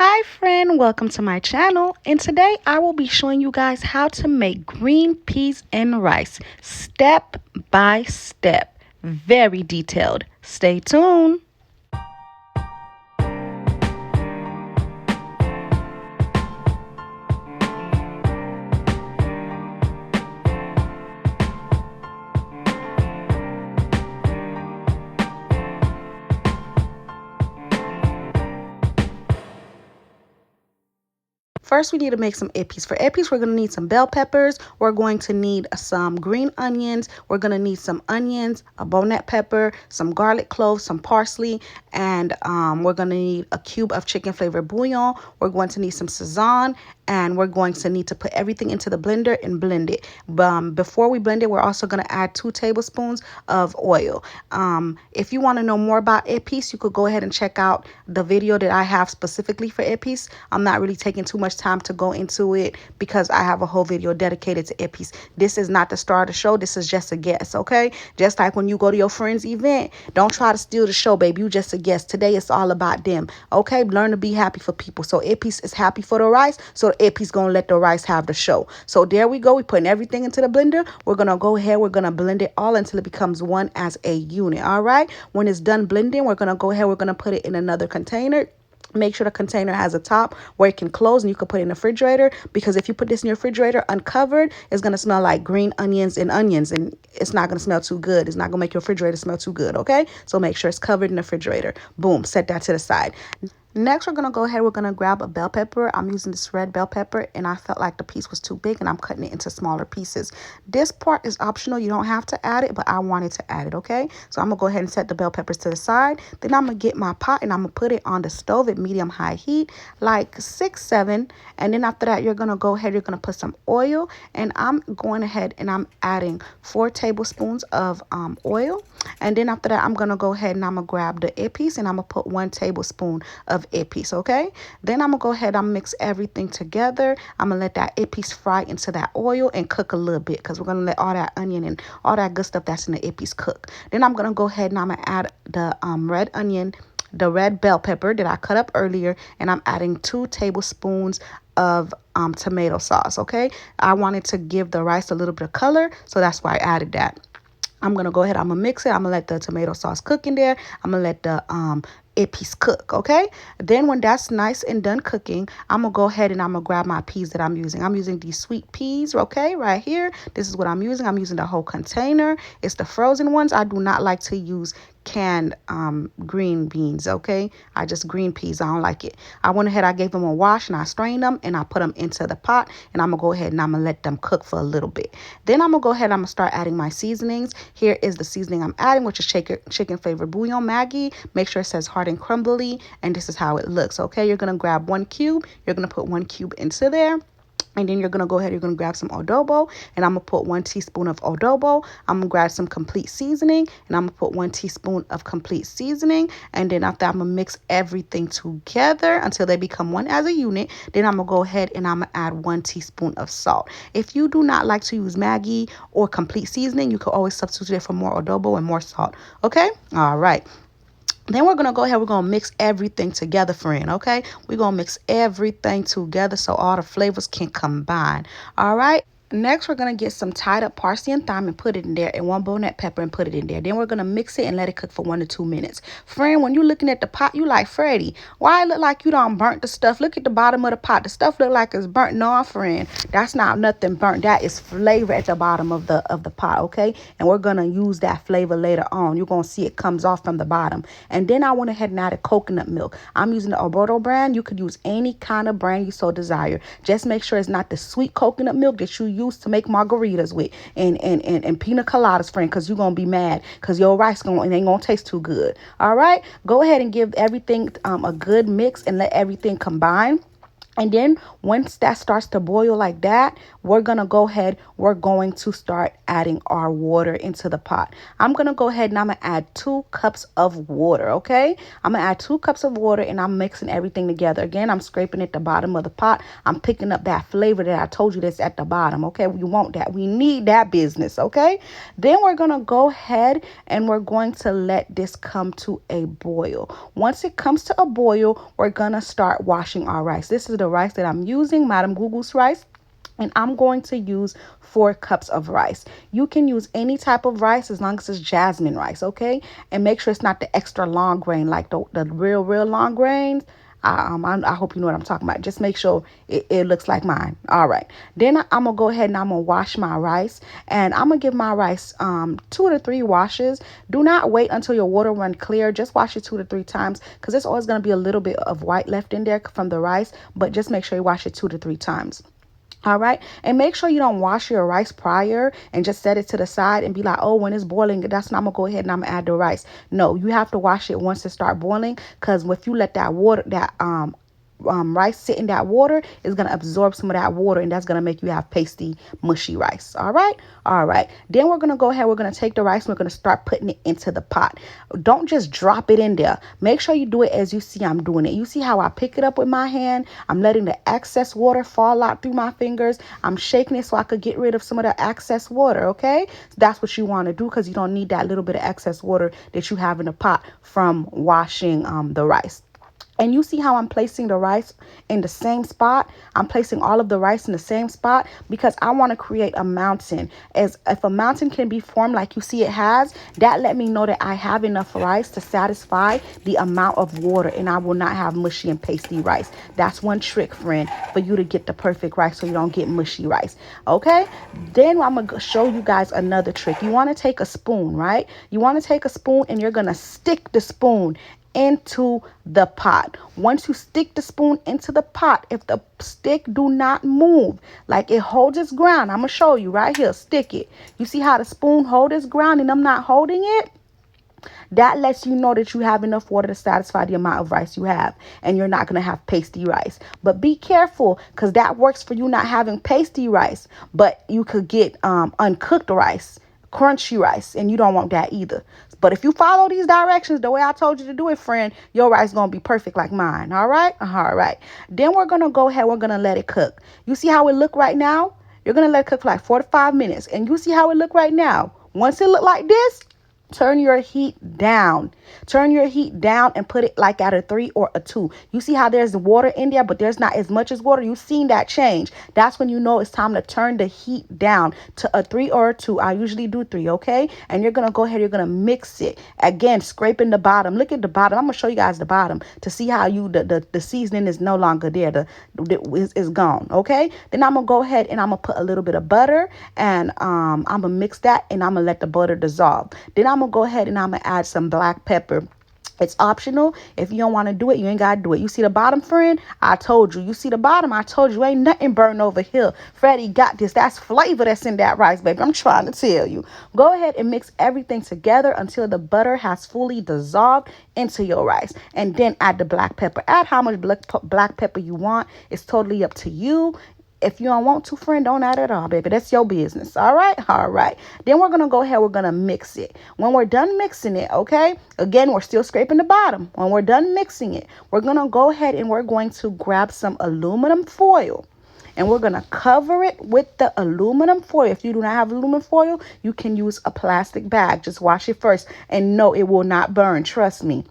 Hi friend, welcome to my channel, and today I will be showing you guys how to make green peas and rice step by step. Very detailed. Stay tuned. First, we need to make some epis. For epis, we're going to need some bell peppers. We're going to need some green onions. We're going to need some onions, a bonnet pepper, some garlic cloves, some parsley, and we're going to need a cube of chicken flavored bouillon. We're going to need some Sazon, and we're going to need to put everything into the blender and blend it. Before we blend it, we're also going to add 2 tablespoons of oil. If you want to know more about epis, you could go ahead and check out the video that I have specifically for epis. I'm not really taking too much time to go into it because I have a whole video dedicated to epis. This is not the star of the show. This is just a guess, okay? Just like when you go to your friend's event, don't try to steal the show, baby. You just a guest. Today it's all about them, okay? Learn to be happy for people. So epis is happy for the rice, so the epis gonna let the rice have the show. So there we go. We're putting everything into the blender. We're gonna go ahead. We're gonna blend it all until it becomes one as a unit, all right? When it's done blending, we're gonna go ahead. We're gonna put it in another container. Make sure the container has a top where it can close and you can put it in the refrigerator, because if you put this in your refrigerator uncovered, it's going to smell like green onions and it's not going to smell too good. It's not going to make your refrigerator smell too good, okay? So make sure it's covered in the refrigerator. Boom, set that to the side. Next, we're going to go ahead. We're going to grab a bell pepper. I'm using this red bell pepper, and I felt like the piece was too big, and I'm cutting it into smaller pieces. This part is optional. You don't have to add it, but I wanted to add it, okay? So I'm going to go ahead and set the bell peppers to the side. Then I'm going to get my pot, and I'm going to put it on the stove at medium-high heat, like 6, 7. And then after that, you're going to go ahead. You're going to put some oil, and I'm going ahead, and I'm adding 4 tablespoons of oil. And then after that, I'm going to go ahead, and I'm going to grab the epis, and I'm going to put 1 tablespoon of epis, okay? Then I'm gonna go ahead and mix everything together. I'm gonna let that epis fry into that oil and cook a little bit, because we're gonna let all that onion and all that good stuff that's in the epis cook. Then I'm gonna go ahead and I'm gonna add the red onion, the red bell pepper that I cut up earlier, and I'm adding 2 tablespoons of tomato sauce, okay? I wanted to give the rice a little bit of color, so that's why I added that. I'm going to go ahead. I'm going to mix it. I'm going to let the tomato sauce cook in there. I'm going to let the epis cook, okay? Then when that's nice and done cooking, I'm going to go ahead and I'm going to grab my peas that I'm using. I'm using these sweet peas, okay, right here. This is what I'm using. I'm using the whole container. It's the frozen ones. I do not like to use canned green beans, okay? I just green peas. I don't like it. I went ahead, I gave them a wash, and I strained them, and I put them into the pot, and I'm gonna go ahead and I'm gonna let them cook for a little bit. Then I'm gonna go ahead, I'm gonna start adding my seasonings. Here is the seasoning I'm adding, which is chicken flavored bouillon Maggie. Make sure it says hard and crumbly, and this is how it looks, okay? You're gonna grab 1 cube. You're gonna put 1 cube into there. And then you're going to go ahead, you're going to grab some adobo, and I'm going to put 1 teaspoon of adobo. I'm going to grab some complete seasoning, and I'm going to put 1 teaspoon of complete seasoning. And then after, I'm going to mix everything together until they become one as a unit. Then I'm going to go ahead and I'm going to add 1 teaspoon of salt. If you do not like to use Maggie or complete seasoning, you can always substitute it for more adobo and more salt. Okay? All right. Then we're going to go ahead, we're going to mix everything together, friend, okay? We're going to mix everything together so all the flavors can combine, all right? Next, we're going to get some tied up parsley and thyme and put it in there, and 1 bonnet pepper and put it in there. Then we're going to mix it and let it cook for 1 to 2 minutes. Friend, when you're looking at the pot, you like, Freddie, why it look like you done burnt the stuff? Look at the bottom of the pot. The stuff look like it's burnt. No, friend, that's not nothing burnt. That is flavor at the bottom of the pot, okay? And we're going to use that flavor later on. You're going to see it comes off from the bottom. And then I went ahead and added coconut milk. I'm using the Alberto brand. You could use any kind of brand you so desire. Just make sure it's not the sweet coconut milk that you use to make margaritas with and pina coladas, friend, because you're gonna be mad because your rice it ain't gonna taste too good. All right, go ahead and give everything a good mix and let everything combine. And then once that starts to boil like that, we're going to go ahead. We're going to start adding our water into the pot. I'm going to go ahead and I'm going to add 2 cups of water, okay? I'm going to add 2 cups of water and I'm mixing everything together. Again, I'm scraping at the bottom of the pot. I'm picking up that flavor that I told you that's at the bottom, okay? We want that. We need that business, okay? Then we're going to go ahead and we're going to let this come to a boil. Once it comes to a boil, we're going to start washing our rice. This is the rice that I'm using, Madam Google's rice. And I'm going to use 4 cups of rice. You can use any type of rice as long as it's jasmine rice, okay? And make sure it's not the extra long grain, like the real long grains. I hope you know what I'm talking about. Just make sure it looks like mine. All right. Then I'm going to go ahead and I'm going to wash my rice. And I'm going to give my rice 2 to 3 washes. Do not wait until your water runs clear. Just wash it 2 to 3 times because there's always going to be a little bit of white left in there from the rice. But just make sure you wash it 2 to 3 times. All right. And make sure you don't wash your rice prior and just set it to the side and be like, oh, when it's boiling, that's when I'm going to go ahead and I'm going to add the rice. No, you have to wash it once it start boiling, because if you let that water, rice sit in that water, is going to absorb some of that water, and that's going to make you have pasty, mushy rice. All right. All right. Then we're going to go ahead. We're going to take the rice and we're going to start putting it into the pot. Don't just drop it in there. Make sure you do it as you see I'm doing it. You see how I pick it up with my hand. I'm letting the excess water fall out through my fingers. I'm shaking it so I could get rid of some of the excess water. Okay. So that's what you want to do, because you don't need that little bit of excess water that you have in the pot from washing the rice. And you see how I'm placing the rice in the same spot? I'm placing all of the rice in the same spot because I want to create a mountain. As if a mountain can be formed like you see it has, that let me know that I have enough rice to satisfy the amount of water, and I will not have mushy and pasty rice. That's one trick, friend, for you to get the perfect rice so you don't get mushy rice. Okay? Then I'm going to show you guys another trick. You want to take a spoon, right? You want to take a spoon and you're going to stick the spoon into the pot. Once you stick the spoon into the pot, if the stick do not move, like it holds its ground, I'm gonna show you right here. Stick it. You see how the spoon hold its ground and I'm not holding it? That lets you know that you have enough water to satisfy the amount of rice you have, and you're not going to have pasty rice. But be careful, because that works for you not having pasty rice, but you could get uncooked rice, crunchy rice, and you don't want that either. But if you follow these directions the way I told you to do it, friend, your rice is going to be perfect like mine. All right? All right. Then we're going to go ahead. We're going to let it cook. You see how it look right now? You're going to let it cook for like 4 to 5 minutes. And you see how it look right now? Once it look like this, turn your heat down. Turn your heat down and put it like at a 3 or a 2. You see how there's water in there, but there's not as much as water? You've seen that change. That's when you know it's time to turn the heat down to a 3 or a 2. I usually do 3, okay? And you're going to go ahead, you're going to mix it. Again, scraping the bottom. Look at the bottom. I'm going to show you guys the bottom to see how the seasoning is no longer there. It's gone, okay? Then I'm going to go ahead and I'm going to put a little bit of butter, and I'm going to mix that, and I'm going to let the butter dissolve. Then I'm going to go ahead and I'm going to add some black pepper. It's optional. If you don't want to do it, you ain't got to do it. You see the bottom, friend? I told you. You see the bottom? I told you. Ain't nothing burning over here. Freddie got this. That's flavor that's in that rice, baby. I'm trying to tell you. Go ahead and mix everything together until the butter has fully dissolved into your rice. And then add the black pepper. Add how much black pepper you want. It's totally up to you. If you don't want to, friend, don't add it all, baby. That's your business. All right? All right. Then we're going to go ahead. We're going to mix it. When we're done mixing it, okay? Again, we're still scraping the bottom. When we're done mixing it, we're going to go ahead and we're going to grab some aluminum foil. And we're going to cover it with the aluminum foil. If you do not have aluminum foil, you can use a plastic bag. Just wash it first. And no, it will not burn. Trust me.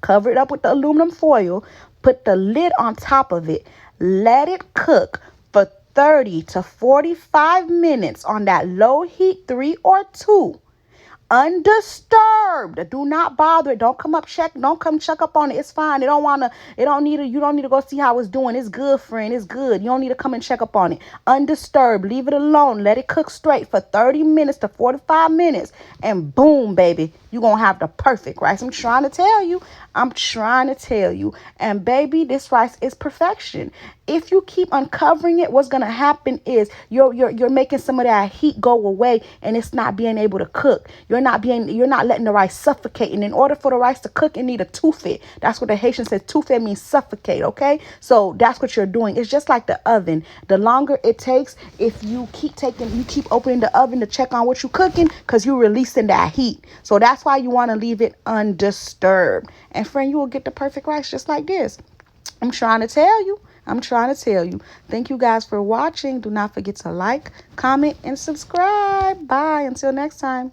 Cover it up with the aluminum foil. Put the lid on top of it. Let it cook for 30 to 45 minutes on that low heat, 3 or 2. Undisturbed. Do not bother it. Don't come check up on it. It's fine. You don't need to go see how it's doing. It's good, friend. It's good. You don't need to come and check up on it. Undisturbed. Leave it alone. Let it cook straight for 30 minutes to 45 minutes. And boom, baby. you're going to have the perfect rice. I'm trying to tell you. I'm trying to tell you. And baby, this rice is perfection. If you keep uncovering it, what's going to happen is you're making some of that heat go away, and it's not being able to cook. You're not letting the rice suffocate. And in order for the rice to cook, it need a toothfit. That's what the Haitian says. Toothfit means suffocate. Okay. So that's what you're doing. It's just like the oven. The longer it takes, if you keep opening the oven to check on what you're cooking, because you're releasing that heat. So that's why you want to leave it undisturbed. And friend, you will get the perfect rice just like this. I'm trying to tell you. I'm trying to tell you. Thank you guys for watching. Do not forget to like, comment, and subscribe. Bye. Until next time.